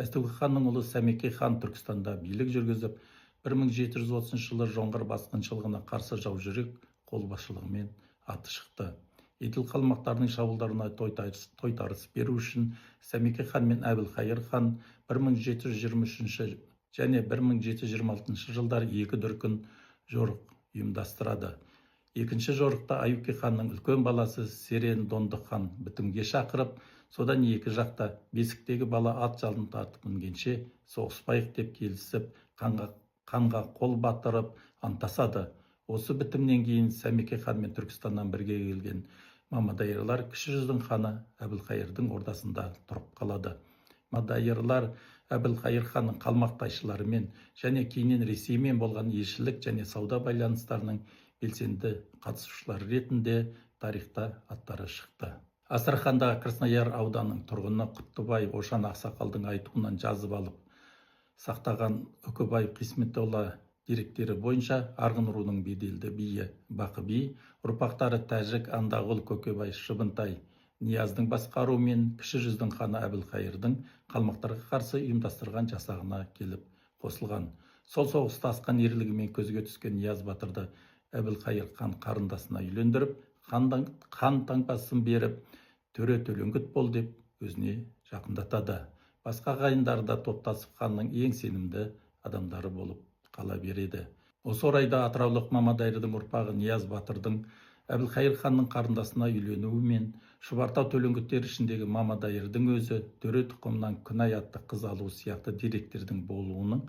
Әстөк ханның ұлы Сәмеке хан Түркістанда билік жүргізіп, 1730 жылы жоңғар басқыншылығына қарсы жаужүрек қолбасшылығымен аты шықты. Еділ қалмақтарының шабуылдарына тойтарыс беру үшін Сәмеке хан мен Әбілқайыр хан 1723 және 1726 жылдар екі дүркін жорық ұйымдастырады. Екінші жорықта Аюке ханның үлкен баласы Серен Донды хан бітімге шақырып, содан екі жақта бесіктегі бала ат жалын тартып мінгенше соғыспайық деп келісіп, қанға қол батырып антасады. Осы бітімнен кейін Сәмеке хан мен Түркістаннан бірге келген Мамадайырлар кіші жүздің ханы Әбілқайырдың ордасында тұрып қалады. Мамадайырлар Әбілқайыр ханның қалмақтайшыларымен және кейіннен Ресеймен болған елшілік және сауда байланыстарының белсенді қатысушылары ретінде тарихта аттары шықты. Астрахандағы Краснояр ауданының тұрғыны Құттыбай Ошан ақсақалдың айтуынан жазып алып сақтаған Үкібаев Қисметолла деректері бойынша Арғын руының беделді биі Бақы би ұрпақтары Тәжік Андағұл Көкебай Шыбынтай Нияздың басқаруымен кіші жүздің ханы Әбілқайырдың қалмақтарға қарсы ұйымдастырған жасағына келіп қосылған. Сол соғыста асқан ерлігімен көзге түскен Нияз батырды Әбілқайыр хан қарындасына үйлендіріп, хан таңбасын беріп, төре төлеңгіт бол деп өзіне жақындатады. Басқа ағайындары да топтасып ханның ең сенімді адамдары болып қала береді. Осы орайда атыраулық Мамадайырдың ұрпағы Нияз батырдың Әбілқайыр ханның қарындасына үйленуі мен Шұбартау төлеңгіттер ішіндегі Мамадайырдың өзі төре тұқымынан Күнай атты қыз алу сияқты деректердің болуының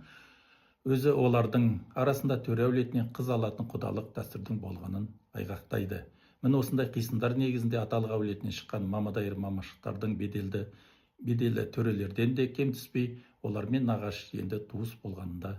өзі олардың арасында төре әулетінен қыз алатын құдалық дәстүрдің болғанын айғақтайды. Міне осындай қисындар негізінде аталық әулетінен шыққан Мамадайыр мамашықтардың беделі төрелерден де кем түспей, олармен нағашы енді туыс болғанында